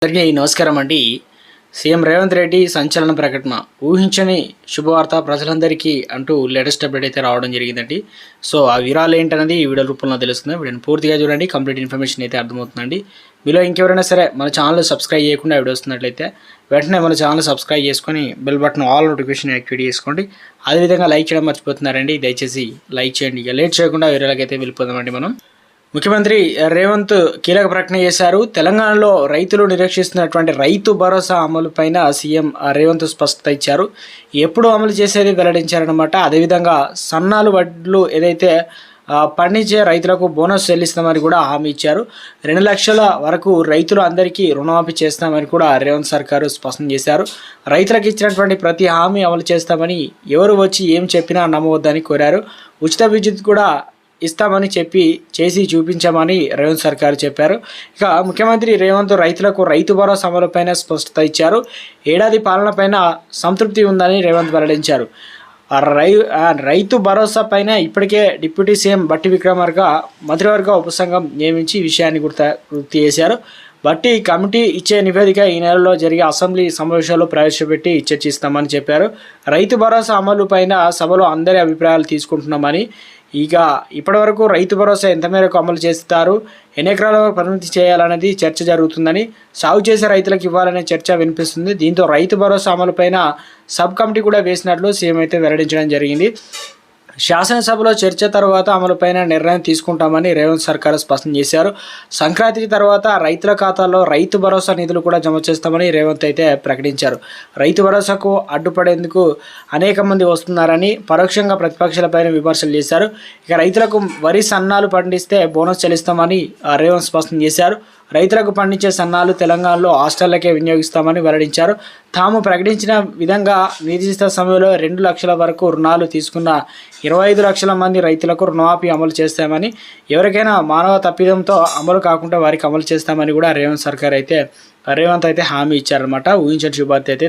అందరికీ నమస్కారం అండి. సీఎం రేవంత్ రెడ్డి సంచలన ప్రకటన, ఊహించని శుభవార్త ప్రజలందరికీ అంటూ లేటెస్ట్ అప్డేట్ అయితే రావడం జరిగిందండి. సో ఆ వివరాలు ఏంటనేది ఈ వీడియో రూపంలో తెలుస్తుంది. వీడియోని పూర్తిగా చూడండి, కంప్లీట్ ఇన్ఫర్మేషన్ అయితే అర్థమవుతుందండి. మీలో ఇంకెవరైనా సరే మన ఛానల్ సబ్స్క్రైబ్ చేయకుండా వీడియో వస్తున్నట్లయితే వెంటనే మన ఛానల్ సబ్స్క్రైబ్ చేసుకొని bell button all notification activate చేసుకోండి. అదేవిధంగా లైక్ చేయడం మర్చిపోతున్నారండి, దయచేసి లైక్ చేయండి. ఇక లేట్ చేయకుండా వీడియోలకైతే వెళ్ళిపోదామండి. మనం ముఖ్యమంత్రి రేవంత్ కీలక ప్రకటన చేశారు. తెలంగాణలో రైతులు నిరీక్షిస్తున్నటువంటి రైతు భరోసా అమలు పైన సీఎం రేవంత్ స్పష్టత ఇచ్చారు. ఎప్పుడు అమలు చేసేది వెల్లడించారనమాట. అదేవిధంగా సన్నాలు వడ్లు ఏదైతే పండించే రైతులకు బోనస్ చెల్లిస్తామని కూడా హామీ ఇచ్చారు. 2 లక్షల వరకు రైతులు అందరికీ రుణమాఫీ చేస్తామని కూడా రేవంత్ సర్కారు స్పష్టం చేశారు. రైతులకు ఇచ్చినటువంటి ప్రతి హామీ అమలు చేస్తామని, ఎవరు వచ్చి ఏం చెప్పినా నమ్మవద్దని కోరారు. ఉచిత విద్యుత్ కూడా ఇస్తామని చెప్పి చేసి చూపించామని రేవంత్ సర్కారు చెప్పారు. ఇక ముఖ్యమంత్రి రేవంత్ రైతులకు రైతు భరోసా అమలుపైన స్పష్టత ఇచ్చారు. ఏడాది పాలన పైన సంతృప్తి ఉందని రేవంత్ వెల్లడించారు. రైతు భరోసా పైన ఇప్పటికే డిప్యూటీ సీఎం బట్టి విక్రమార్క మంత్రివర్గ ఉపసంఘం నియమించి ఈ విషయాన్ని గుర్తు చేశారు. బట్టి కమిటీ ఇచ్చే నివేదిక ఈ నెలలో జరిగే అసెంబ్లీ సమావేశాల్లో ప్రవేశపెట్టి చర్చిస్తామని చెప్పారు. రైతు భరోసా అమలు పైన సభలో అందరి అభిప్రాయాలు తీసుకుంటున్నామని, ఇక ఇప్పటివరకు రైతు భరోసా ఎంత మేరకు అమలు చేస్తారు, ఎన్ని ఎకరాల వరకు పరిమితి చేయాలనేది చర్చ జరుగుతుందని, సాగు చేసే రైతులకు ఇవ్వాలనే చర్చ వినిపిస్తుంది. దీంతో రైతు భరోసా అమలుపైన సబ్ కమిటీ కూడా వేసినట్లు సీఎం అయితే వెల్లడించడం జరిగింది. శాసనసభలో చర్చ తర్వాత అమలుపైన నిర్ణయం తీసుకుంటామని రేవంత్ సర్కార్ స్పష్టం చేశారు. సంక్రాంతి తర్వాత రైతుల ఖాతాల్లో రైతు భరోసా నిధులు కూడా జమ చేస్తామని రేవంత్ అయితే ప్రకటించారు. రైతు భరోసాకు అడ్డుపడేందుకు అనేక మంది వస్తున్నారని పరోక్షంగా ప్రతిపక్షాలపైన విమర్శలు చేశారు. ఇక రైతులకు వరి సన్నాలు పండిస్తే బోనస్ చెల్లిస్తామని రేవంత్ స్పష్టం చేశారు. రైతులకు పండించే సన్నాలు తెలంగాణలో హాస్టళ్లకే వినియోగిస్తామని వెల్లడించారు. తాము ప్రకటించిన విధంగా నిర్దిష్ట సమయంలో 2 లక్షల వరకు రుణాలు తీసుకున్న 25 లక్షల మంది రైతులకు రుణమాఫీ అమలు చేస్తామని, ఎవరికైనా మానవ తప్పిదంతో అమలు కాకుండా వారికి అమలు చేస్తామని కూడా రేవంత్ అయితే హామీ ఇచ్చారనమాట. ఊహించని శుభార్త అయితే